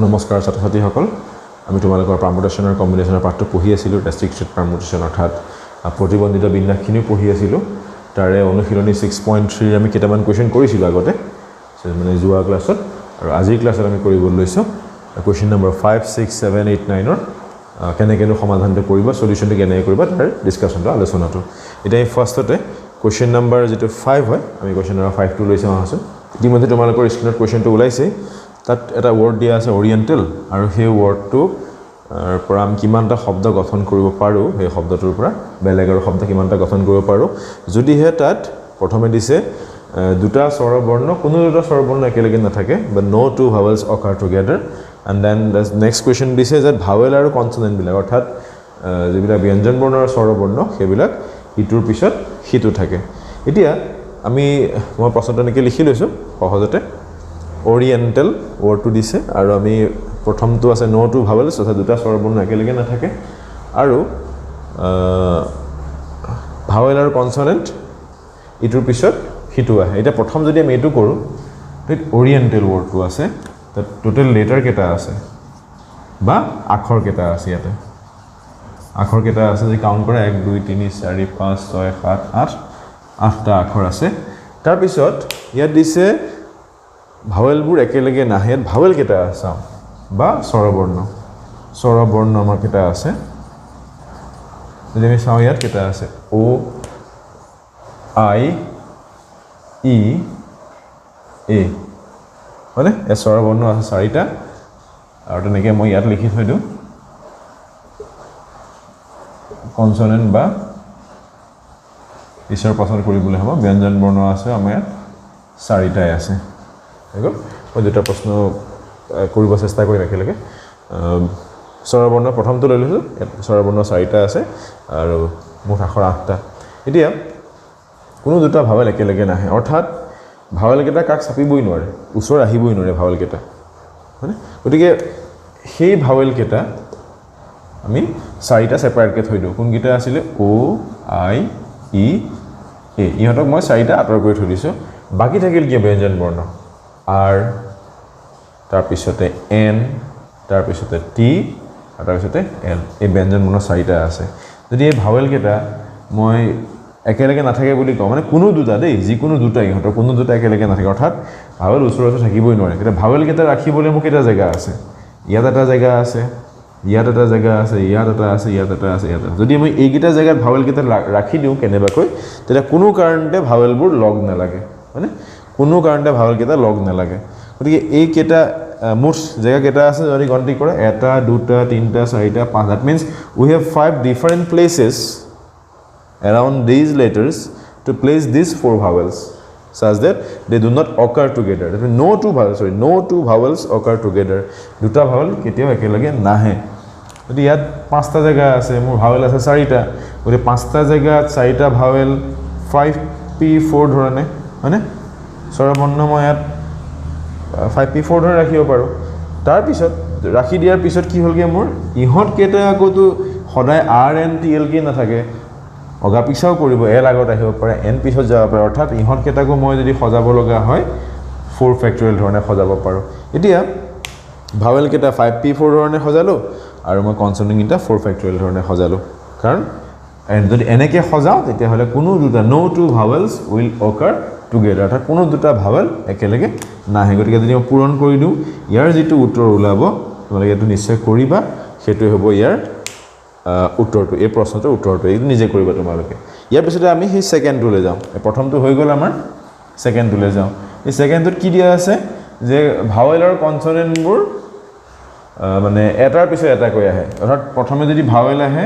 নমস্কাৰ ছাত্ৰ-ছাত্ৰীসকল আমি তোমালোকৰ পাৰমুটেশ্যন আৰু কম্বিনেশ্যনৰ পাঠটো পঢ়ি আছিলোঁ ৰেষ্ট্ৰিক্টেড পাৰমুটেশ্যন অৰ্থাৎ প্ৰতিবন্ধিত বিন্যাসখিনিও পঢ়ি আছিলোঁ তাৰে অনুশীলনী 6.3 আমি কেইটামান কোৱেশ্চন কৰিছিলোঁ আগতে মানে যোৱা ক্লাছত আৰু আজিৰ ক্লাছত আমি কৰিব লৈছোঁ কোৱেশ্চন নম্বৰ 5 6 7 8 9 ৰ কেনেকৈ সমাধানটো কৰিব সলিউশনটো কেনেকৈ কৰিব তাৰ ডিসকাশনটো আলোচনাটো এতিয়া এই ফাৰ্ষ্টতে কোৱেশ্চন নম্বৰ যেটো 5 হয় আমি কোৱেশ্চন নম্বৰ 5 টো লৈছো আহাছো ইতিমধ্যে তোমালোকৰ স্ক্ৰীনত কোৱেশ্চনটো ওলাইছে তাত এটা ওয়াৰ্ড দিয়া আছে ওৰিয়েন্টাল আৰু সেই ওয়াৰ্ডটো পৰা আমি কিমানটা শব্দ গঠন কৰিব পাৰো সেই শব্দটোৰ পৰা বেলেগৰ শব্দ কিমানটা গঠন কৰিব পাৰো যদিহে তাত প্ৰথমে দিছে দুটা স্বৰবৰ্ণ কোনো দুটা স্বৰবৰ্ণ একেলগে নাথাকে but no two vowels occur together and then the next question দিছে যে ভাৱেল আৰু কনসোনেন্ট বিলাক অৰ্থাৎ যেবিলাক ব্যঞ্জন বৰ্ণ আৰু স্বৰবৰ্ণ সেইবিলাক ইটোৰ পিছত হিটো থাকে এতিয়া আমি মই প্ৰশ্নটো নেকি লিখি লৈছো সহজতে ওৰিয়েন্টাল ওয়াৰ্ডটো দিছে আৰু আমি প্ৰথমটো আছে নো টু ভাৱেলছ অৰ্থাৎ দুটা স্বৰবৰ্ণ একেলগে নাথাকে আৰু ভাৱেল আৰু কনসোনেন্ট ইটোৰ পিছত হিটো আহে এটা প্ৰথম যদি আমি এটো কৰো তে ওৰিয়েন্টাল ওয়াৰ্ডটো আছে তাত টোটাল লেটাৰ কেটা আছে বা আখৰ কেটা আছে ইয়াতে আখৰ কেটা আছে যে কাউন্ট কৰা 1 2 3 4 5 6 7 8 আঠটা আখৰ আছে তাৰ পিছত ইয়াত দিছে ভাৱেলবোৰ একেলগে নাহে ভাৱেল কেটা আছে বা স্বৰবৰ্ণ আমাৰ কেটা আছে যদি আমি চাও ইয়াত কেটা আছে o i e a মানে এ স্বৰবৰ্ণ আছে চাৰিটা আৰু তেনেকৈ মই ইয়াত লিখি থৈ দিও কনসোনেন্ট বা পিছৰ পছন্দ কৰিবলৈ হ'ব ব্যঞ্জন বৰ্ণ আছে আমাৰ ইয়াত চাৰিটাই আছে দেখো মই দুটা প্ৰশ্ন কৰিব চেষ্টা কৰিম একেলগে স্বৰবৰ্ণ প্ৰথমটো লৈ লৈছো স্বৰবৰ্ণ চাৰিটা আছে আৰু মুঠ আখৰ 8টা এতিয়া কোনো দুটা ভাৱেল একেলগে নাহে অৰ্থাৎ ভাৱেল কেটা কাক চাপিবই নোৱাৰে ওচৰ আহিবই নোৱাৰে ভাৱেল কেটা মানে গতিকে সেই ভাৱেল কেটা আমি চাৰিটা সেপাৰেট কে থৈ দিও কোন কেটা আছিল o i e a ইহঁতক মই চাৰিটা আঁতৰ কৰি থৈ দিছো বাকি থাকিল কি ব্যঞ্জন বৰ্ণ r তাৰ পিছতে n তাৰ পিছতে t আৰু তাৰ পিছতে l এই ব্যঞ্জন বৰ্ণ চাৰিটা আছে যদি এই ভাৱেল কেটা মই একেলগে নাথাকে বুলি কওঁ মানে কোনো দুটা দেই যি কোনো দুটা ইহঁতৰ কোনো দুটা একেলগে নাথাকে অৰ্থাৎ ভাৱেল ওচৰতে থাকিবই নোৱাৰে এটা ভাৱেল কেটা ৰাখিবলৈ মোক এটা জায়গা আছে ইয়াত এটা জায়গা আছে ইয়াত এটা জায়গা আছে ইয়াত এটা আছে ইয়াত এটা আছে ইয়াত যদি আমি এই গিটা জায়গাত ভাৱেল কেটা ৰাখি দিও কেনেবাকৈ তেটা কোনো কাৰণতে ভাৱেলবোৰ লগ নালাগে মানে কোনো কাৰণতে ভাৱেল কেটা লগ নালাগে গতিকে এই কেটা মুঠ জায়গা কেটা আছে যদি গণতি কৰে এটা দুটা তিনটা চাৰিটা পাঁচ that means we have 5 different places around these letters to place these 4 vowels such that they do not occur together that means no two vowels occur together দুটা ভাৱেল কেতিয়াও একেলগে নাহে যদি ইয়াত পাঁচটা জায়গা আছে মোৰ ভাৱেল আছে চাৰিটা গতি পাঁচটা জায়গাত চাৰিটা ভাৱেল 5p4 ধৰণে মানে স্বৰবৰ্ণ মই ইয়াত 5p4 ধৰণে ৰাখিব পাৰো তাৰ পিছত ৰাখি দিয়াৰ পিছত কি হলগে মোৰ ইহত কেটা আকতো সদায় r n t l কে নাথাকে অগা পিছাও কৰিব l আগত আহিব পাৰে n পিছত যাব পাৰে অৰ্থাৎ ইহত কেটাকো মই যদি সজাব লগা হয় 4 ফেক্টৰিয়েল ধৰণে সজাব পাৰো এতিয়া ভাৱেল কেটা 5p4 ধৰণে সজালো আৰু মই কনসোনেন্ট কেটা 4 ফেক্টৰিয়েল ধৰণে সজালো কাৰণ যদি এনেকে সজাও তেতিয়া হলে কোনো দুটা no two vowels will occur together অৰ্থাৎ কোনো দুটা ভাৱেল একেলগে নাহে গতিকে যদি মই পূৰণ কৰি দিও ইয়াৰ যেটো উত্তৰ ওলাব তোমালোকে এটো নিশ্চয় কৰিবা হেতু হ'ব ইয়াৰ উত্তৰটো এই প্ৰশ্নটোৰ উত্তৰটো এই নিজে কৰিবা তোমালোকে ইয়াৰ পিছতে আমি সেই সেকেন্ডটোলৈ যাম প্ৰথমটো হৈ গল আমাৰ সেকেন্ডটোলৈ যাও এই সেকেন্ডটোত কি দিয়া আছে যে ভাৱেল আৰু কনসোনেন্টবোৰ মানে এটাৰ পিছত এটা কৈ আহে অৰ্থাৎ প্ৰথমে যদি ভাৱেল আহে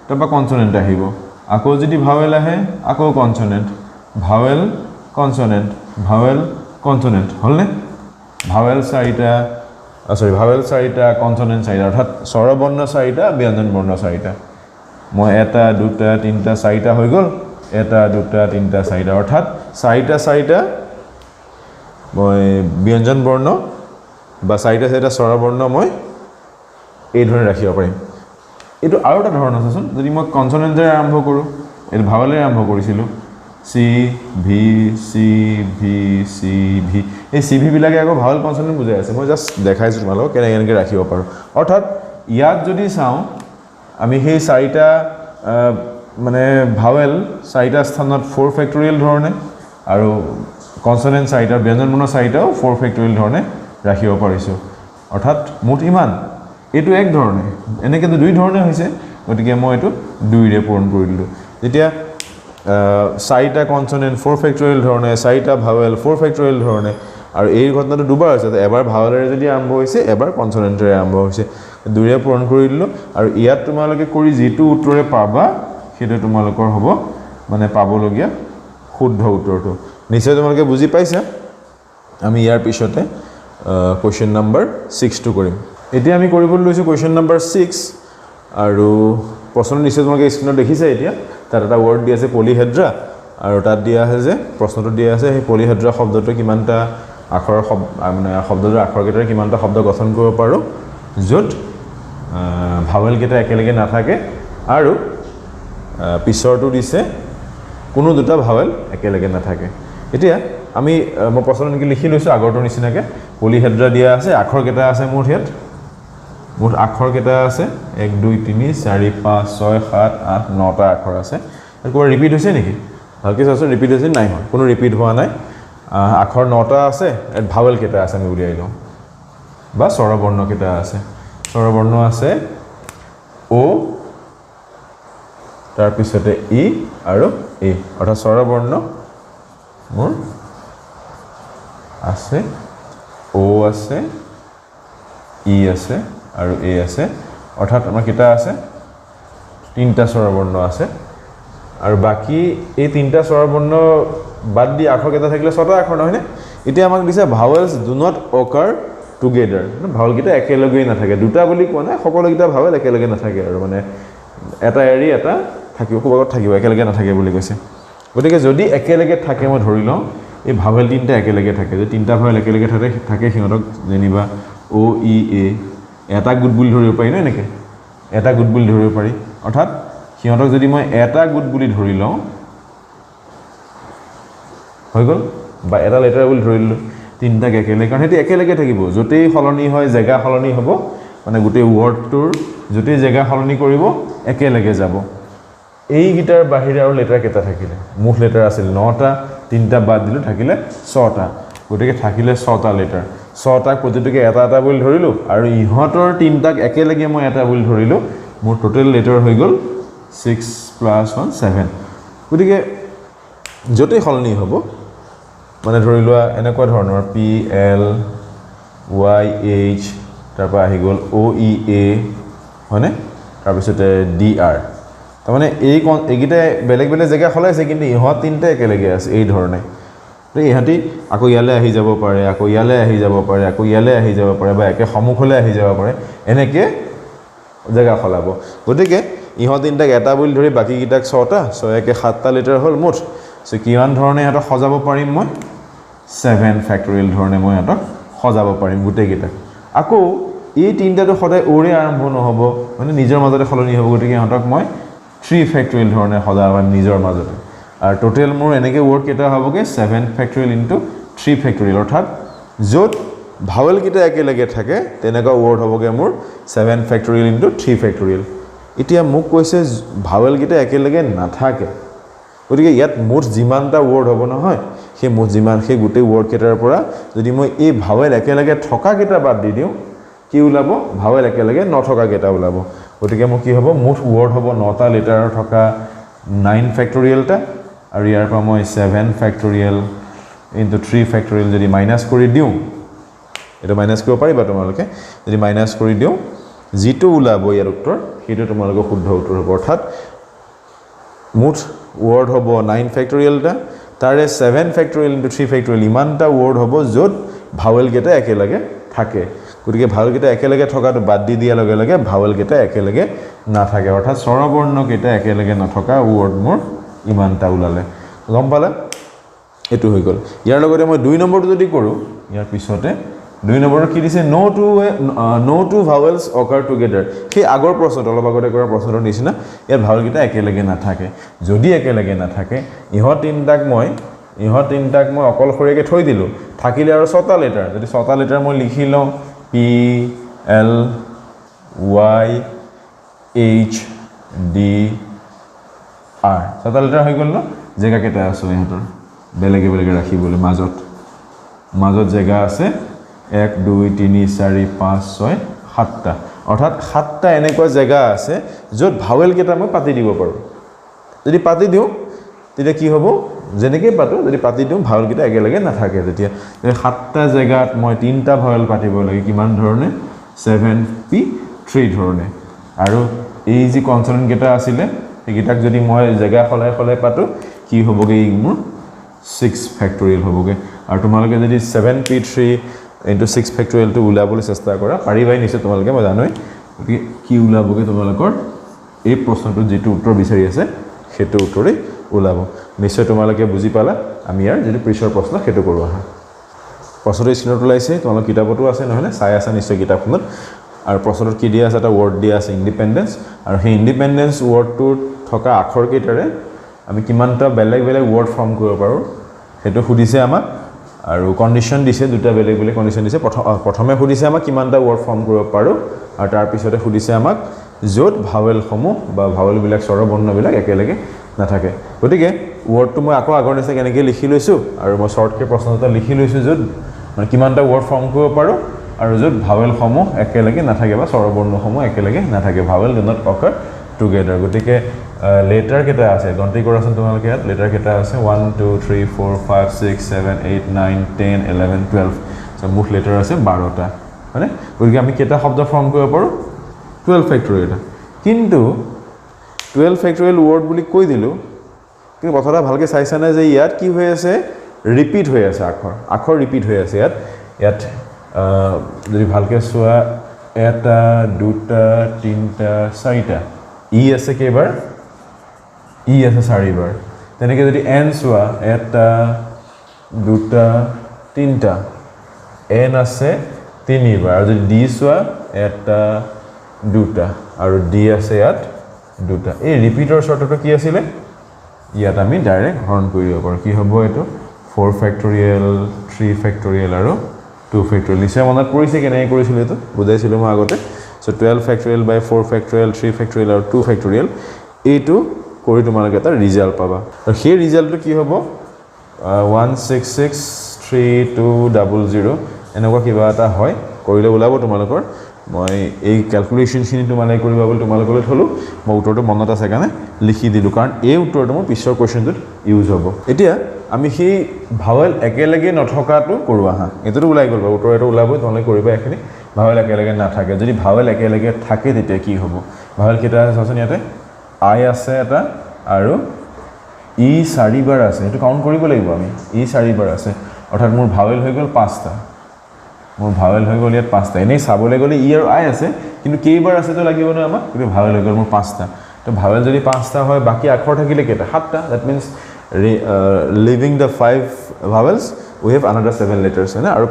তাৰপা কনসোনেন্ট আহিব আকৌ যদি ভাৱেল আহে আকৌ কনসোনেন্ট ভাৱেল কনসোনেন্ট হলনে ভাৱেল চাৰিটা ভাৱেল চাৰিটা কনসোনেন্ট চাৰিটা অৰ্থাৎ স্বৰবৰ্ণ চাৰিটা ব্যঞ্জন বৰ্ণ চাৰিটা মই এটা দুটা তিনটা চাৰিটা হৈ গল এটা দুটা তিনটা চাৰিটা অৰ্থাৎ চাৰিটা মই ব্যঞ্জন বৰ্ণ বা চাৰিটা স্বৰবৰ্ণ মই এই ধৰণে ৰাখিব পাৰিম এটো আৰু এটা ধৰণ আছেচোন যদি মই কনসোনেন্টৰে আৰম্ভ কৰো এই ভাৱেলৰে আৰম্ভ কৰিছিলো C V C V C V এই চি ভি বিলাকে আকৌ ভাৱেল কনসনেন্ট বুজাই আছে মই জাস্ট দেখাইছো তোমালোকক কেনেকৈ ৰাখিব পাৰো অৰ্থাৎ ইয়াত যদি চাওঁ আমি সেই চাৰিটা মানে ভাৱেল চাৰিটা স্থানত 4 ফেক্টৰিয়েল ধৰণে আৰু কনসনেন্ট চাৰিটা ব্যঞ্জনবৰ্ণ চাৰিটাও 4 ফেক্টৰিয়েল ধৰণে ৰাখিব পাৰিছো অৰ্থাৎ মুঠ ইমান এটো এক ধৰণে এনেকে দুই ধৰণে হৈছে গতিকে মই এটো 2 ৰে পূৰণ কৰি দিলো যেতিয়া চাৰিটা কনসনেন্ট 4 ফেক্টৰিয়েল ধৰণে চাৰিটা ভাৱেল 4 ফেক্টৰিয়েল ধৰণে আৰু এই ঘটনাটো দুবাৰ হৈছে এবাৰ ভাৱেলেৰে যদি আৰম্ভ হৈছে এবাৰ কনসনেন্টৰে আৰম্ভ হৈছে 2 ৰে পূৰণ কৰি দিলো আৰু ইয়াত তোমালোকে কৰি যেটো উত্তৰে পাবা সেটো তোমালোকৰ হ'ব মানে পাবলগীয়া শুদ্ধ উত্তৰটো নিশ্চয় তোমালোকে বুজি পাইছা আমি ইয়াৰ পিছতে কোৱেশ্চন নম্বৰ 6 টো কৰিম এতিয়া আমি কৰিবলৈ লৈছো কোৱেশ্চন নম্বৰ 6 আৰু প্ৰশ্ন নিশ্চয় তোমালোকে স্ক্ৰিনত দেখিছে এতিয়া তাত এটা ওয়াৰ্ড দি আছে পলিহেড্ৰা আৰু তাত দিয়া আছে যে প্ৰশ্নটো দিয়া আছে সেই পলিহেড্ৰা শব্দটো কিমানটা আখৰৰ মানে শব্দৰ আখৰ কেইটাৰ কিমানটা শব্দ গঠন কৰিব পাৰো য'ত ভাৱেল কেইটা একেলগে নাথাকে আৰু পিছৰটো দিছে কোনো দুটা ভাৱেল একেলগে নাথাকে এতিয়া আমি মই প্ৰশ্নটো লিখি লৈছো আগৰটো নিচিনাকে পলিহেড্ৰা দিয়া আছে আখৰ কেইটা আছে মুঠ আখৰ কেইটা আছে 1 2 3 4 5 6 7 8 9টা আখৰ আছে একো ৰিপিট হৈছে নেকি ভালকৈ চাওঁছো ৰিপিট হৈছে নাই হয় কোনো ৰিপিট হোৱা নাই আখৰ 9টা আছে ভাৱেল কেইটা আছে আমি উলিয়াই লওঁ বা স্বৰবৰ্ণ কেইটা আছে স্বৰবৰ্ণ আছে ও তাৰ পিছতে ই আৰু এ অৰ্থাৎ স্বৰবৰ্ণ মোৰ আছে ও আছে ই আছে আৰু এ আছে অৰ্থাৎ আমাৰ কেইটা আছে তিনটা স্বৰবৰ্ণ আছে আৰু বাকি এই তিনটা স্বৰবৰ্ণ বাদ দি আখৰ কেইটা থাকিলে ছটা আখৰ নহয় নে এতিয়া আমাক দিছে vowels do not occur together vowel কেইটা একেলগে নাথাকে দুটা বুলি কোৱা নাই সকলো কেইটা ভাৱেল একেলগে নাথাকে আৰু মানে এটা এৰি এটা থাকিব খুবগত থাকিব একেলগে নাথাকে বুলি কৈছে গতিকে যদি একেলগে থাকে মই ধৰি লওঁ এই ভাৱেল তিনটা একেলগে থাকে যে তিনটা ভাৱেল একেলগে থাকে সিহঁতক যেনিবা ও ই এ এটা গুড বুলি ধৰিব পাৰি ন এনেকে এটা গুড বুলি ধৰিব পাৰি অৰ্থাৎ সিহঁতক যদি মই এটা গুড বুলি ধৰি লওঁ হৈ গল বা এটা লেটাৰ বুলি ধৰিলো তিনটা একেলগে কাৰণ হেতি একেলগে থাকিব যতেই হলনি হয় জায়গা হলনি হ'ব মানে গোটেই ওয়াৰ্ডটোৰ যতেই জায়গা হলনি কৰিব একেলগে যাব এই গিটাৰ বাহিৰে আৰু লেটাৰ কেটা থাকিলে মুখ লেটাৰ আছিল 9টা তিনটা বাদ দিলো থাকিলে 6টা গতিকে থাকিলে 6টা লেটাৰ 6টাক প্ৰতিটোকে এটা এটা বুলি ধৰিলো আৰু ইহঁতৰ তিনটাক একেলগে মই এটা বুলি ধৰিলো মোৰ টোটাল লেটাৰ হৈ গল 6 + 1 7 গতিকে যতেই হলনি হ'ব মানে ধৰি লোৱা এনেকুৱা ধৰণৰ পি এল ওয়াই এইচ তাৰ পৰা আহি গল ও ই এ হয়নে তাৰ পিছতে ডি আৰ তাৰ মানে এইগিটা বেলেগ বেলেগ জায়গা হলাইছে কিন্তু ইহঁত তিনটা একেলগে আছে এই ধৰণে তো ইহঁতি আকৌ ইয়ালে আহি যাব পাৰে আকৌ ইয়ালে আহি যাব পাৰে আকৌ ইয়ালে আহি যাব পাৰে বা একে সমুখলে আহি যাব পাৰে এনেকে জায়গা হলাব গতিকে ইহঁত তিনটাক এটা বুলি ধৰি বাকি গিটাক 6টা 6 একে 7টা লেটাৰ হল মুঠ সো কিমান ধৰণে এটা সজাব পাৰিম মই 7 ফেক্টৰিয়েল ধৰণে মই এটা সজাব পাৰিম গুটেই গিটা আকৌ এই তিনটাটো সদায় ওৰে আৰম্ভ নহব মানে নিজৰ মাজতে খলনি হ'ব গতিকে ইহঁতক মই 3 ফেক্টৰিয়েল ধৰণে সজাব নিজৰ মাজতে আৰু টোটাল মোৰ এনেকে ওয়াৰ্ড কেটা হ'বগে 7 ফেক্টৰিয়েল ইনটু 3 ফেক্টৰিয়েল অৰ্থাৎ য'ত ভাৱেল কেটা একেলগে থাকে তেনেকা ওয়াৰ্ড হ'বগে মোৰ 7 ফেক্টৰিয়েল ইনটু 3 ফেক্টৰিয়েল এতিয়া মোক কৈছে ভাৱেল কেটা একেলগে নাথাকে গতিকে ইয়াত মুঠ যিমানটা ওয়াৰ্ড হ'ব নহয় সেই মুঠ যিমান সেই গুটেই ওয়াৰ্ড কেটাৰ পৰা যদি মই এই ভাৱেল একেলগে থকা কেটা বাদ দি দিও কি ওলাব ভাৱেল একেলগে নথকা কেটা ওলাব গতিকে মোক কি হ'ব মুঠ ওয়াৰ্ড হ'ব 9টা লেটাৰৰ থকা 9 ফেক্টৰিয়েলটা আৰু ইয়াৰ পৰা মই 7 ফেক্টৰিয়েল ইনটু 3 ফেক্টৰিয়েল যদি মাইনাস কৰি দিও এটা মাইনাস কৰিব পাৰিবা তোমালোকে যদি মাইনাস কৰি দিও জিটো ওলাব ইয়াৰ উত্তৰ সেইটো তোমালোকৰ শুদ্ধ উত্তৰ হ'ব অৰ্থাৎ মুঠ ওয়াৰ্ড হ'ব 9 ফেক্টৰিয়েলটা তাৰে 7 ফেক্টৰিয়েল ইনটু 3 ফেক্টৰিয়েল ইমানটা ওয়াৰ্ড হ'ব য'ত ভাৱেল কেটা একেলগে থাকে গতিকে ভাৱেল কেটা একেলগে থকাটো বাদ দি দিয়াৰ লগে লগে ভাৱেল কেটা একেলগে নাথাকে অৰ্থাৎ স্বৰবৰ্ণ কেটা একেলগে নথকা ওয়াৰ্ড মোৰ ইমানটা ওলালে গম পালা এটো হৈ গল ইয়াৰ লগতে মই 2 নম্বৰটো যদি কৰো ইয়াৰ পিছতে 2 নম্বৰৰ কি দিছে no two vowels occur together সেই আগৰ প্ৰশ্নটো অলপ আগতে কৰা প্ৰশ্নটোৰ নিচিনা ইয়াত ভাৱেল কেইটা একেলগে নাথাকে যদি একেলগে নাথাকে ইহত তিনটাক মই অকলশৰীয়াকৈ থৈ দিলোঁ থাকিলে আৰু 6টা লেটাৰ যদি 6টা লেটাৰ মই লিখি লওঁ P L Y H D R 6টা লেটাৰ হৈ গ'ল ন জেগা কেইটা আছে ইহঁতৰ বেলেগে ৰাখিবলৈ মাজত জেগা আছে 1 2 3 4 5 6 7টা অৰ্থাৎ 7টা এনেকুৱা জেগা আছে য'ত ভাৱেল কেইটা মই পাতি দিব পাৰোঁ যদি পাতি দিওঁ তেতিয়া কি হ'ব যেনেকৈ পাতো যদি পাতি দিওঁ ভাৱেল কেইটা একেলগে নাথাকে তেতিয়া 7টা জেগাত মই 3টা ভাৱেল পাতিব লাগে কিমান ধৰণে 7 P 3 ধৰণে আৰু এই যি কনসোনেন্ট কেইটা আছিলে এইকেইটাক যদি মই জেগা খলাই পাতো কি হ'বগে মোৰ 6 ফেক্টৰিয়েল হ'বগে আৰু তোমালোকে যদি 7p3 into 6 ফেক্টৰিয়েল টো উলাবলৈ চেষ্টা কৰা পাৰিবাই নিশ্চয় তোমালোকে মই জানোই কি উলাবগে তোমালোকৰ এই প্ৰশ্নটো যেটো উত্তৰ বিচাৰি আছে হেতু উত্তৰে উলাব নিশ্চয় তোমালোকে বুজি পালা আমি ইয়াৰ যেটো প্ৰিছৰ প্ৰশ্ন হেতু কৰো আহা প্ৰশ্নটো স্ক্ৰীনত ওলাইছে তোমালোক কিতাপতো আছে নহলে চাই আছে নিশ্চয় কিতাপখনত আৰু প্ৰশ্নটোত কি দিয়া আছে এটা ওয়াৰ্ড দিয়া আছে ইন্ডিপেন্ডেন্স আৰু সেই ইন্ডিপেন্ডেন্স ওয়াৰ্ডটো থকা আখৰ কেইটাৰে আমি কিমানটা বেলেগ ওয়াৰ্ড ফৰ্ম কৰিব পাৰো হেতু খুদিছে আমাক আৰু কন্ডিশন দিছে দুটা বেলেগ কন্ডিশন দিছে প্ৰথমে খুদিছে আমাক কিমানটা ওয়াৰ্ড ফৰ্ম কৰিব পাৰো আৰু তাৰ পিছতে খুদিছে আমাক য'ত ভাৱেল সমূহ বা ভাৱেল বিলাক স্বৰবৰ্ণ বিলাক একেলগে নাথাকে গতিকে ওয়াৰ্ডটো মই আকৌ আগৰ নিচিনা কেনেকৈ লিখি লৈছো আৰু মই শৰ্টকে প্ৰশ্নটা লিখি লৈছো য'ত মানে কিমানটা ওয়াৰ্ড ফৰ্ম কৰিব পাৰো আৰু য'ত ভাৱেল সমূহ একেলগে নাথাকে বা স্বৰবৰ্ণ সমূহ একেলগে নাথাকে vowel do not occur together গতিকে লেটাৰ কেটা আছে গন্তি কৰাচোন তোমালোকে ইয়াত লেটাৰ কেটা আছে 1 2 3 4 5 6 7 8 9 10 11 12 সো মুখ লেটাৰ আছে 12টা মানে গতিকে আমি কেটা শব্দ ফৰ্ম কৰিব পাৰো 12 ফেক্টৰিয়েল কিন্তু 12 ফেক্টৰিয়েল ওয়াৰ্ড বুলি কৈ দিলো কিন্তু কথাটা ভালকে চাইছা না যে ইয়াত কি হৈ আছে ৰিপিট হৈ আছে আখৰ ৰিপিট হৈ আছে ইয়াত যদি ভালকে চোৱা এটা দুটা তিনটা চাৰিটা ই আছে কেইবাৰ ই আছে 4 বাৰ তেনেকৈ যদি এন চোৱা এটা দুটা তিনটা এন আছে 3 বাৰ আৰু যদি ডি চোৱা এটা দুটা আৰু ডি আছে ইয়াত দুটা এই ৰিপিটৰ শৰ্তটো কি আছিল ইয়াত আমি ডাইৰেক্ট হৰণ কৰি দিব পাৰো কি হ'ব এটো 4 ফেক্টৰিয়েল 3 ফেক্টৰিয়েল আৰু 2 ফেক্টৰিয়েল লিখা মনত পৰিছে কেনে কৰিছিল এটো বুজাইছিলো মই আগতে সো 12 ফেক্টৰিয়েল বাই 4 ফেক্টৰিয়েল 3 ফেক্টৰিয়েল আৰু 2 ফেক্টৰিয়েল এইটো কৰি তোমালোকে এটা ৰিজাল্ট পাবা আৰু সেই ৰিজাল্টটো কি হ'ব 16632000 এনেকুৱা কিবা এটা হয় কৰিলে ওলাব তোমালোকৰ মই এই ক্যালকুলেশনখিনি তোমালোকে কৰিবা বুলি তোমালোকলৈ থলো মই উত্তৰটো মনত আছে কাৰণে লিখি দিলো কাৰণ এই উত্তৰটো মোৰ পিছৰ কোৱেশ্চনটোত ইউজ হ'ব এতিয়া আমি সেই ভাৱেল একেলগে নথকাটো কৰো আহা এটোটো ওলাই গ'ল উত্তৰ এটো ওলাব তোমালোকে কৰিবা এখিনি ভাৱেল একেলগে নাথাকে যদি ভাৱেল একেলগে থাকে তেতিয়া কি হ'ব ভাৱেল কেটা আছে ইয়াতে আই আছে এটা আৰু ই 4 বাৰ আছে এটো কাউন্ট কৰিব লাগিব আমি ই 4 বাৰ আছে অৰ্থাৎ মোৰ ভাৱেল হৈ গ'ল 5টা মোৰ ভাৱেল হৈ গ'ল ইয়াত 5টা এনে চাবলৈ গ'লে ই আৰু আই আছে কিন্তু কেইবাৰ আছে তো লাগিব না আমাক কিন্তু ভাৱেল হৈ গ'ল মোৰ 5টা তো ভাৱেল যদি 5টা হয় বাকি আখৰ থাকিলে কেটা 7টা that means leaving the 5 vowels we have another 7 letters না আৰু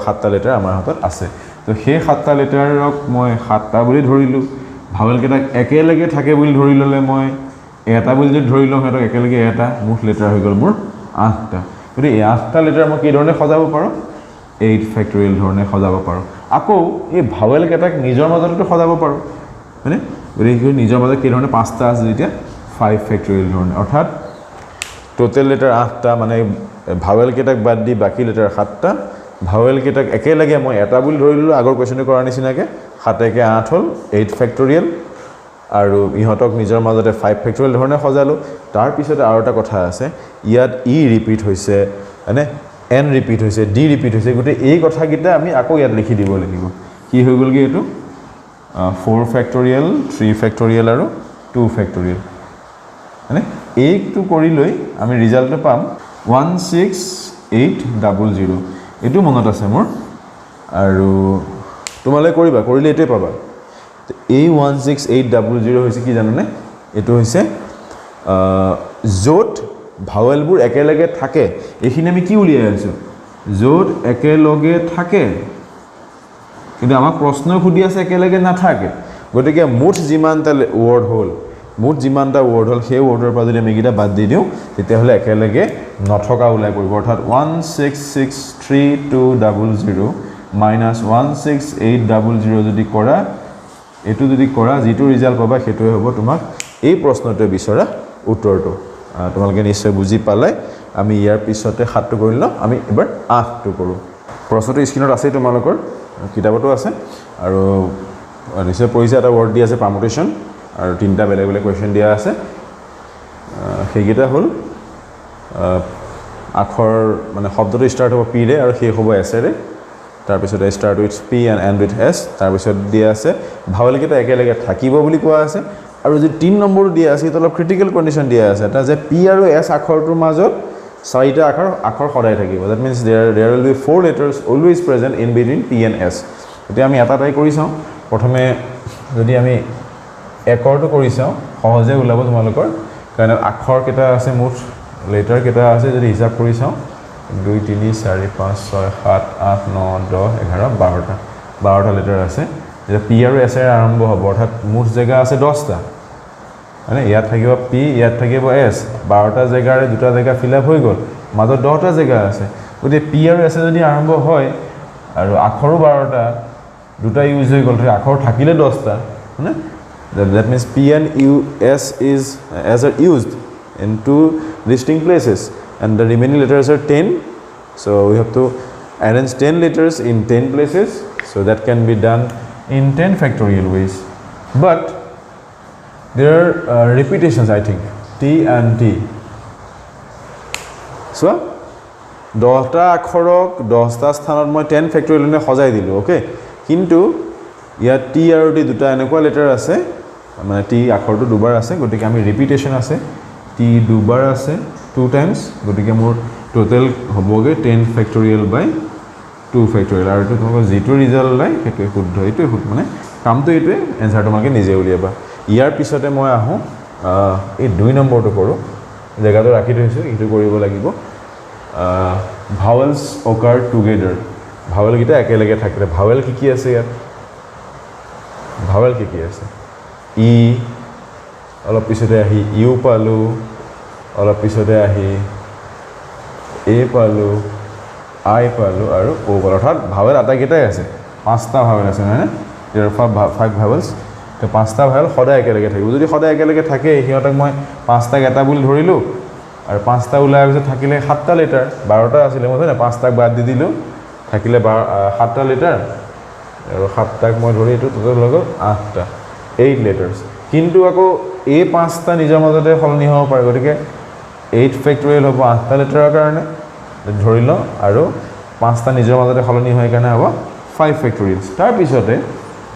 7টা লেটাৰ আমাৰ হাতত আছে তো সেই 7টা লেটাৰক মই 7টা বুলি ধৰিলো ভাৱেল কেটা একেলগে থাকে বুলি ধৰি ললে মই এটা বুলি যদি ধৰি লওঁ হেতক একেলগে এটা মুখ লেটাৰ হৈ গ'ল মোৰ 8টা গতি এই 8টা লেটাৰ মই কি ধৰণে সজাব পাৰো 8 ফেক্টৰিয়েল ধৰণে সজাব পাৰো আকৌ এই ভাৱেল কেটাক নিজৰ মাজতো সজাব পাৰো মানে গতি নিজৰ মাজত কি ধৰণে 5টা আছে যেতিয়া 5 ফেক্টৰিয়েল ধৰণে অৰ্থাৎ টোটাল লেটাৰ 8টা মানে ভাৱেল কেটাক বাদ দি বাকি লেটাৰ 7টা ভাৱেল কেটাক একেলগে মই এটা বুলি ধৰি ললো আগৰ কোৱেশ্চনে কৰাৰ নিচিনাকে 7 কে 8 হল 8 ফেক্টৰিয়েল আৰু ইহতক নিজৰ মাজতে 5 ফেক্টৰিয়েল ধৰণে সজালো তাৰ পিছতে আৰু এটা কথা আছে ইয়াত ই ৰিপিট হৈছে মানে এন ৰিপিট হৈছে ডি ৰিপিট হৈছে গতে এই কথা কিটা আমি আকৌ ইয়াত লিখি দিব লাগিব কি হৈ গ'ল কি এটো 4 ফেক্টৰিয়েল 3 ফেক্টৰিয়েল আৰু 2 ফেক্টৰিয়েল মানে এইটো কৰি লৈ আমি ৰিজাল্টটো পাম 16800 এটো মনত আছে মোৰ আৰু তোমালে কৰিলে এতে পাবা এই 16800 হৈছে কি জাননে এটো হৈছে য'ত ভাৱেলবোৰ একেলগে থাকে এইখিনি আমি কি উলিয়াই আছো য'ত একেলগে থাকে কিন্তু আমাক প্ৰশ্ন সুধি আছে একেলগে নাথাকে গতিকে মুঠ যিমানটা ৱৰ্ড হ'ল মুঠ যিমানটা ৱৰ্ড হ'ল সেই ৱৰ্ডৰ পৰা যদি আমি এইকেইটা বাদ দি দিওঁ তেতিয়াহ'লে একেলগে নথকা ওলাই পৰিব অৰ্থাৎ 1663200 মাইনাছ 16800 যদি কৰা এইটো যদি কৰা যিটো ৰিজাল্ট পাবা সেইটোৱে হ'ব তোমাক এই প্ৰশ্নটোৱে বিচৰা উত্তৰটো তোমালোকে নিশ্চয় বুজি পালে আমি ইয়াৰ পিছতে 7টো কৰি লওঁ আমি এবাৰ 8টো কৰোঁ প্ৰশ্নটো স্ক্ৰীনত আছে তোমালোকৰ কিতাপতো আছে আৰু নিশ্চয় পঢ়িছে এটা ৱৰ্ড দি আছে পাৰ্মুটেশ্যন আৰু তিনিটা বেলেগ বেলেগ কুৱেশ্যন দিয়া আছে সেইকেইটা হ'ল আখৰ মানে শব্দটো ষ্টাৰ্ট হ'ব পিৰে আৰু শেষ হ'ব এছেৰে তাৰপিছত start with P and and with S তাৰপিছত দিয়া আছে ভাৱেলকেইটা একেলগে থাকিব বুলি কোৱা আছে আৰু যি 3 নম্বৰটো দিয়া আছে সেইটো অলপ ক্ৰিটিকেল কণ্ডিশ্যন দিয়া আছে এটা যে পি আৰু এছ আখৰটোৰ মাজত 4টা আখৰ সদায় থাকিব that means there will be 4 letters always present in between P and S এতিয়া আমি এটা টাই কৰি চাওঁ প্ৰথমে যদি আমি একৰটো কৰি চাওঁ সহজে ওলাব তোমালোকৰ কাৰণ আখৰ কেইটা আছে মুঠ লেটাৰ কেইটা আছে যদি হিচাপ কৰি চাওঁ 2 3 4 5 6 7 8 9 10 11 12টা লেটাৰ আছে যে পি আৰু এছ এৰ আৰম্ভ হ'ব অৰ্থাৎ মুঠ জেগা আছে 10টা মানে ইয়াত থাকিব পি ইয়াত থাকিব এছ 12টা জেগাৰে দুটা জেগা ফিল আপ হৈ গ'ল মাজত 10টা জেগা আছে গতিকে পি আৰু এছ যদি আৰম্ভ হয় আৰু আখৰো 12টা দুটা ইউজ হৈ গ'ল আখৰ থাকিলে 10টা মানে that means p and s is as are used in 2 distinct places and the remaining letters are 10 so we have to arrange 10 letters in 10 places so that can be done in 10 factorial ways but there are repetitions I think t and t so 10টা আখৰক 10টা স্থানত মই 10 factorial নে সজাই দিলো okay কিন্তু ইয়াত T আৰু টি দুটা এনেকুৱা লেটাৰ আছে মানে টি আখৰটো দুবাৰ আছে গতিকে আমি ৰিপিটেশ্যন আছে টি দুবাৰ আছে 2 টাইমছ গতিকে মোৰ টোটেল হ'বগে 10 ফেক্টৰিয়েল বাই 2 ফেক্টৰিয়েল আৰু তোমালোকৰ যিটো ৰিজাল্ট ওলাই সেইটোৱে শুদ্ধ এইটোৱে শুদ্ধ মানে কামটো এইটোৱে এনসাৰ তোমালোকে নিজে উলিয়াবা ইয়াৰ পিছতে মই আহোঁ এই 2 নম্বৰটো কৰোঁ জেগাটো ৰাখি থৈছোঁ এইটো কৰিব লাগিব ভাৱেলছ অকাৰ টুগেডাৰ ভাৱেলকেইটা একেলগে থাকিলে ভাৱেল কি আছে ইয়াত ভাৱেল কি আছে ই অলপ পিছতে আহি ইউ পালোঁ অলপ পিছতে আহি এ পালোঁ আই পালোঁ আৰু অ পালোঁ অৰ্থাৎ ভাৱেল আটাইকেইটাই আছে 5টা ভাৱেল আছে নহয়নে দেয়াৰ ফৰ 5 ভাৱেলছ তো 5টা ভাৱেল সদায় একেলগে থাকিব যদি সদায় একেলগে থাকে সিহঁতক মই 5টাক এটা বুলি ধৰিলোঁ আৰু 5টা ওলাই পিছত থাকিলে 7টা লেটাৰ 12টা আছিলে মই নহয় 5টাক বাদ দি দিলোঁ থাকিলে 7টা লেটাৰ আৰু 7টাক মই ধৰি এইটো টোটেল হৈ গ'ল 8টা 8 লেটাৰ্ছ কিন্তু আকৌ এই 5টা নিজৰ মাজতে সলনি হ'ব পাৰে গতিকে 8 ফেক্টৰিয়েল হ'ব 8টা লেটাৰৰ কাৰণে ধৰি লওঁ আৰু 5টা নিজৰ মাজতে সলনি হয় কাৰণে হ'ব 5 ফেক্টৰিয়েলছ তাৰপিছতে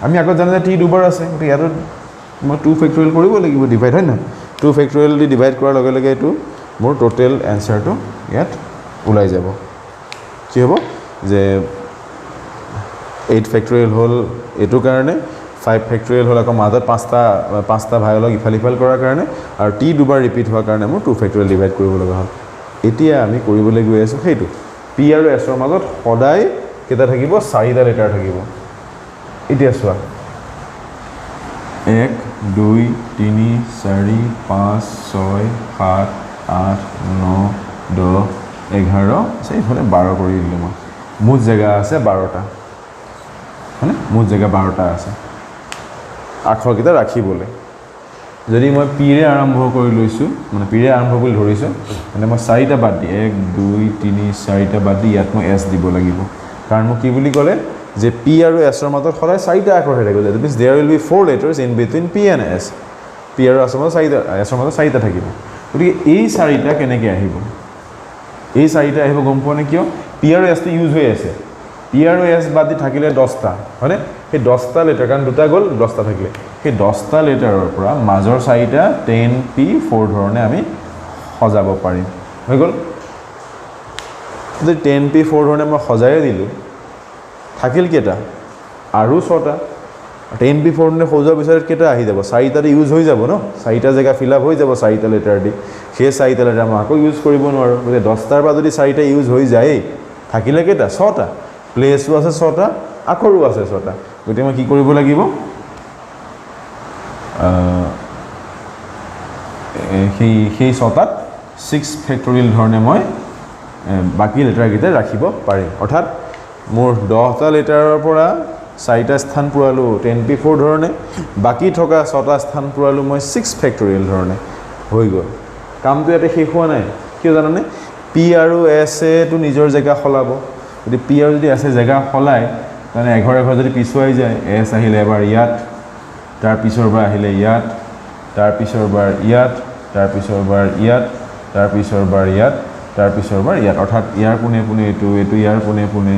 আমি আগত জানো যে টি দুবাৰ আছে গতিকে ইয়াতো মই 2 ফেক্টৰিয়েল কৰিব লাগিব ডিভাইড হয় না 2 ফেক্টৰিয়েল দি ডিভাইড কৰাৰ লগে লগে এইটো মোৰ টোটেল এনসাৰটো ইয়াত ওলাই যাব কি হ'ব যে 8 ফেক্টৰিয়েল হ'ল এইটো কাৰণে 5 ফেক্টৰিয়েল হ'ল আকৌ মাজত 5টা ভাৱেলক ইফাল সিফাল কৰাৰ কাৰণে আৰু টি দুবাৰ ৰিপিট হোৱাৰ কাৰণে মোৰ 2 ফেক্টৰিয়েল ডিভাইড কৰিব লগা হ'ল এতিয়া আমি কৰিবলৈ গৈ আছোঁ সেইটো পি আৰু এছৰ মাজত সদায় কেইটা থাকিব 4টা লেটাৰ থাকিব এতিয়া চোৱা 1 2 3 4 5 6 7 8 9 10 11 এইফালে 12 কৰি দিলোঁ মই মুঠ জেগা আছে 12টা হয়নে মুঠ জেগা 12টা আছে আখৰকেইটা ৰাখিবলৈ যদি মই পিৰে আৰম্ভ কৰি লৈছোঁ মানে পিৰে আৰম্ভ কৰি ধৰিছোঁ মানে মই 4টা বাদ দি 1 2 3 4টা বাদ দি ইয়াত মই এছ দিব লাগিব কাৰণ মোক কি বুলি ক'লে যে পি আৰু এছৰ মাজত সদায় 4টা আখৰ হৈ থাকিব that means there will be 4 letters in between P and S P আৰু এছৰ মাজত 4টা থাকিব গতিকে এই 4টা কেনেকৈ আহিব এই 4টা আহিব গম পোৱা নে কিয় পি আৰু এছটো ইউজ হৈ আছে পি আৰু এছ বাদ দি থাকিলে 10টা হয়নে সেই 10টা লেটাৰ কাৰণ দুটা গ'ল 10টা থাকিলে সেই 10টা লেটাৰৰ পৰা মাজৰ 4টা 10p4 ধৰণে আমি সজাব পাৰিম হৈ গ'ল যদি 10p4 ধৰণে মই সজাই দিলোঁ থাকিল কেইটা আৰু 6টা 10p4 ধৰণে সজোৱাৰ পিছত কেইটা আহি যাব 4টাতে ইউজ হৈ যাব ন 4টা জেগা ফিল আপ হৈ যাব 4টা লেটাৰ দি সেই 4টা লেটাৰ মই আকৌ ইউজ কৰিব নোৱাৰোঁ গতিকে 10টাৰ পৰা যদি 4টা ইউজ হৈ যায় থাকিলে কেইটা 6টা প্লেছো আছে 6টা আখৰো আছে 6টা গতিকে মই কি কৰিব লাগিব সেই 6টাত 6 ফেক্টৰিয়েল ধৰণে মই বাকি লেটাৰকেইটা ৰাখিব পাৰিম অৰ্থাৎ মোৰ 10টা লেটাৰৰ পৰা 4টা স্থান পুৰালো 10p4 ধৰণে বাকি থকা 6টা স্থান পুৰালো মই 6 ফেক্টৰিয়েল ধৰণে হৈ গ'ল কামটো ইয়াতে শেষ হোৱা নাই কিয় জানানে পি আৰু এছ এটো নিজৰ জেগা সলাব যদি পি আৰু যদি এছ এ জেগা সলায় মানে এঘৰ যদি পিছুৱাই যায় এছ আহিলে এবাৰ ইয়াত তাৰ পিছৰবাৰ আহিলে ইয়াত তাৰ পিছৰবাৰ ইয়াত তাৰ পিছৰবাৰ ইয়াত তাৰ পিছৰবাৰ ইয়াত তাৰ পিছৰবাৰ ইয়াত অৰ্থাৎ ইয়াৰ পোনে পোনে এইটো ইয়াৰ পোনে পোনে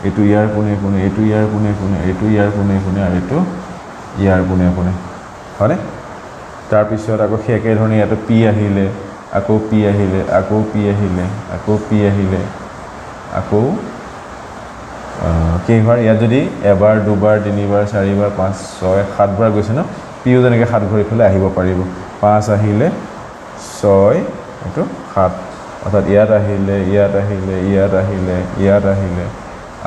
এইটো ইয়াৰ পোনে পোনে এইটো ইয়াৰ পোনে পোনে এইটো ইয়াৰ পোনে পোনে আৰু এইটো ইয়াৰ পোনে পোনে হয়নে তাৰ পিছত আকৌ সেই একেধৰণে ইয়াতে পি আহিলে আকৌ পি আহিলে আকৌ পি আহিলে আকৌ পি আহিলে আকৌ কেইবাৰ ইয়াত যদি এবাৰ দুবাৰ তিনিবাৰ চাৰিবাৰ 5 6 7 বাৰ গৈছে ন পিও যেনেকৈ 7 ঘূৰি ফেলে আহিব পাৰিব 5 আহিলে 6 এইটো 7 অৰ্থাৎ ইয়াত আহিলে ইয়াত আহিলে ইয়াত আহিলে ইয়াত আহিলে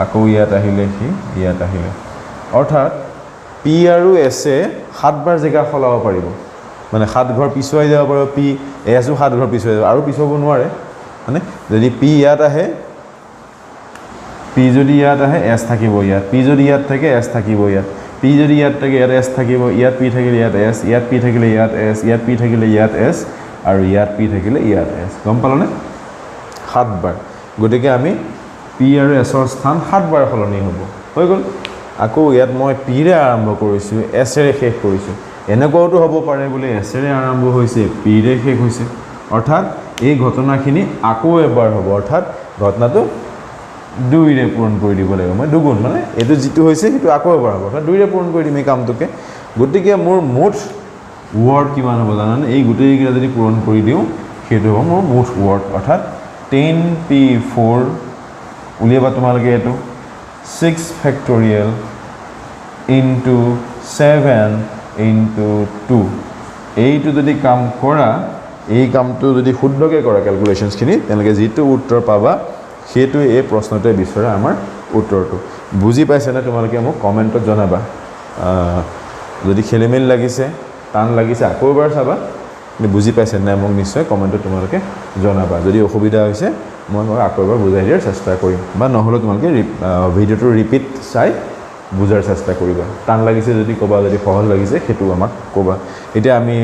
আকৌ ইয়াত আহিলে কি ইয়াত আহিলে অৰ্থাৎ পি আৰু এছ এ 7 বাৰ জেগা সলাব পাৰিব মানে 7 ঘৰ পিছুৱাই যাব পাৰিব পি এছো 7 ঘৰ পিছুৱাই যাব আৰু পিছুৱাব নোৱাৰে মানে যদি পি ইয়াত আহে পি যদি ইয়াত আহে এছ থাকিব ইয়াত পি যদি ইয়াত থাকে এছ থাকিব ইয়াত পি যদি ইয়াত থাকে ইয়াত এছ থাকিব ইয়াত পি থাকিলে ইয়াত এছ ইয়াত পি থাকিলে ইয়াত এছ ইয়াত পি থাকিলে ইয়াত এছ আৰু ইয়াত পি থাকিলে ইয়াত এছ গম পালানে 7 বাৰ গতিকে আমি পি আৰু এছৰ স্থান 7 বাৰ সলনি হ'ব হৈ গ'ল আকৌ ইয়াত মই পিৰে আৰম্ভ কৰিছোঁ এছেৰে শেষ কৰিছোঁ এনেকুৱাওতো হ'ব পাৰে বোলে এছেৰে আৰম্ভ হৈছে পিৰে শেষ হৈছে অৰ্থাৎ এই ঘটনাখিনি আকৌ এবাৰ হ'ব অৰ্থাৎ ঘটনাটো 2ৰে পূৰণ কৰি দিব লাগিব মই দুগুণ মানে এইটো যিটো হৈছে সেইটো আকৌ এবাৰ হ'ব অৰ্থাৎ 2ৰে পূৰণ কৰি দিম এই কামটোকে গতিকে মোৰ মুঠ ৱৰ্ড কিমান হ'ব জানানে এই গোটেইকেইটা যদি পূৰণ কৰি দিওঁ সেইটো হ'ব মোৰ মুঠ ৱৰ্ড অৰ্থাৎ 10p4 উলিয়াবা তোমালোকে এইটো 6 ফেক্টৰিয়েল ইনটু 7 ইনটু 2 এইটো যদি কাম কৰা এই কামটো যদি শুদ্ধকৈ কৰা ক্যালকুলেশনছখিনি তেনেকৈ যিটো উত্তৰ পাবা সেইটো এই প্ৰশ্নটোৱে বিচৰা আমাৰ উত্তৰটো বুজি পাইছে না তোমালোকে মোক কমেন্টত জনাবা যদি খেলিমেলি লাগিছে টান লাগিছে আকৌ এবাৰ চাবা বুজি পাইছে না মোক নিশ্চয় কমেন্টত তোমালোকে জনাবা যদি অসুবিধা হৈছে মই আকৌ এবাৰ বুজাই দিয়াৰ চেষ্টা কৰিম বা নহলে তোমালোকে ভিডিওটো ৰিপিট চাই বুজাৰ চেষ্টা কৰিবা টান লাগিছে যদি কবা যদি সহজ লাগিছে সেইটো আমাক কবা এতিয়া আমি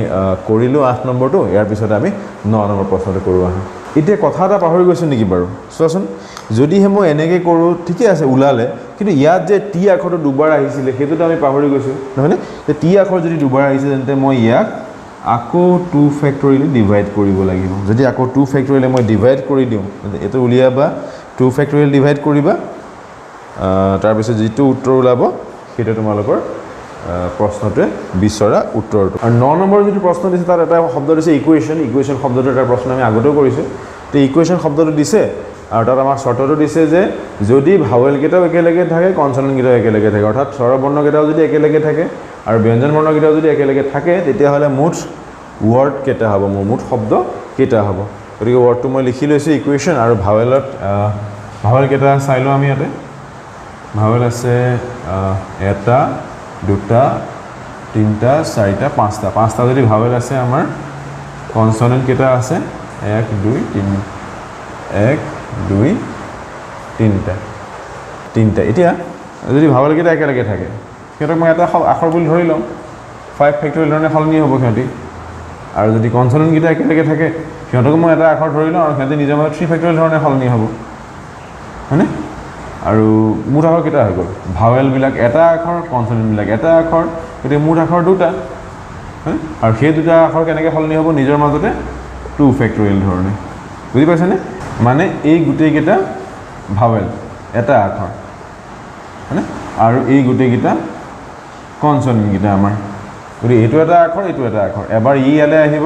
কৰিলো 8 নম্বৰটো ইয়াৰ পিছত আমি 9 নম্বৰ প্ৰশ্নটো কৰো আহা এতিয়া কথা এটা পাহৰি গৈছো নেকি বাৰু চোৱাচোন যদি হে মই এনেকৈ কৰো ঠিকই আছে উলালে কিন্তু ইয়াত যে টি আখৰটো দুবাৰ আহিছিল সেইটোতো আমি পাহৰি গৈছো নহয়নে তে টি আখৰ যদি দুবাৰ আহিছে তেন্তে মই ইয়াক আকৌ 2 ফেক্টৰিয়েল ডিভাইড কৰিব লাগিব যদি আকৌ 2 ফেক্টৰিয়েল মই ডিভাইড কৰি দিওঁ এটো উলিয়াবা 2 ফেক্টৰিয়েল ডিভাইড কৰিবা তাৰ পিছত যেটো উত্তৰ ওলাব সেইটো তোমালোকৰ প্ৰশ্নটোৱে বিচৰা উত্তৰটো আৰু 9 নম্বৰ যেটো প্ৰশ্ন দিছে তাৰ এটা শব্দ দিছে ইকুৱেশ্যন শব্দটো এটা প্ৰশ্ন আমি আগতেও কৰিছো তে ইকুৱেশ্যন শব্দটো দিছে আৰু তাত আমাৰ শৰ্তটো দিছে যে যদি ভাৱেল কেইটাও একেলগে থাকে কনসোনেন্ট কেইটাও একেলগে থাকে অৰ্থাৎ স্বৰ বৰ্ণ কেইটাও যদি একেলগে থাকে আৰু ব্যঞ্জন বৰ্ণ কেইটাও যদি একেলগে থাকে তেতিয়া হলে মুঠ ওয়ার্ড কেটা হ'ব মুঠ শব্দ কেটা হ'ব গতিকে ওয়ার্ডটো মই লিখি লৈছো ইকুৱেশ্যন আৰু ভাৱেলত ভাৱেল কেটা চাইলো আমি ইয়াতে ভাৱেল আছে এটা দুটা তিনটা চাৰিটা পাঁচটা যদি ভাৱেল আছে আমাৰ কনসোনেন্ট কেটা আছে 1 2 3 1 2 তিনটা এতিয়া যদি ভাৱেল কেটা একেলগে থাকে সেটা মই এটা আখৰ বুলি ধৰি লম 5 ফেক্টৰিয়েল ধৰণে সলনি হ'ব কিহতি আৰু যদি কনসোনেন্ট কেটা একেলগে থাকে কিহতক মই এটা আখৰ ধৰি লম আৰু কিহতে নিজৰ মাজত 3 ফেক্টৰিয়েল ধৰণে সলনি হ'ব হয়নে আৰু মুঠ আখৰ কেটা হৈ গ'ল ভাৱেল বিলাক এটা আখৰ কনসোনেন্ট বিলাক এটা আখৰ গতিকে মুঠ আখৰ দুটা আৰু সেই দুটা আখৰ কেনেকৈ সলনি হ'ব নিজৰ মাজতে 2 ফেক্টৰিয়েল ধৰণে বুজি পাইছানে মানে এই গোটেই কেটা ভাৱেল এটা আখৰ হয়নে আৰু এই গোটেই কেটা কনসোনেন্ট কেটা আমাৰ গতিকে এইটো এটা আখৰ এবাৰ ই ইয়ালে আহিব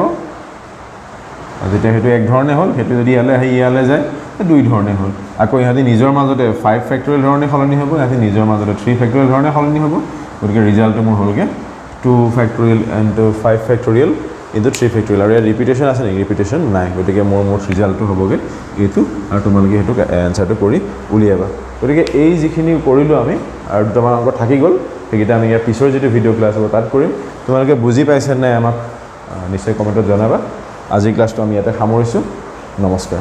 যেতিয়া হেতু এক ধৰণে হ'ল হেতু যদি ইয়ালে আহি ইয়ালে যায় দুই ধৰণে হ'ল আকৌ ইহাতি নিজৰ মাজতে 5 ফেক্টৰিয়েল ধৰণে সলনি হ'ব ইহাতি নিজৰ মাজতে 3 ফেক্টৰিয়েল ধৰণে সলনি হ'ব গতিকে ৰিজাল্টটো মোৰ হ'লগে 2 factorial and 5 factorial into 3 factorial আৰু ইয়াৰ ৰিপিটেশ্যন আছে নেকি ৰিপিটেশ্যন নাই গতিকে মোৰ ৰিজাল্টটো হ'বগৈ এইটো আৰু তোমালোকে সেইটো এনসাৰটো কৰি উলিয়াবা গতিকে এই যিখিনি কৰিলোঁ আমি আৰু দুটামান অংক থাকি গ'ল সেইকেইটা আমি ইয়াৰ পিছৰ যিটো ভিডিঅ' ক্লাছ হ'ব তাত কৰিম তোমালোকে বুজি পাইছে নাই আমাক নিশ্চয় কমেণ্টত জনাবা আজিৰ ক্লাছটো আমি ইয়াতে সামৰিছোঁ নমস্কাৰ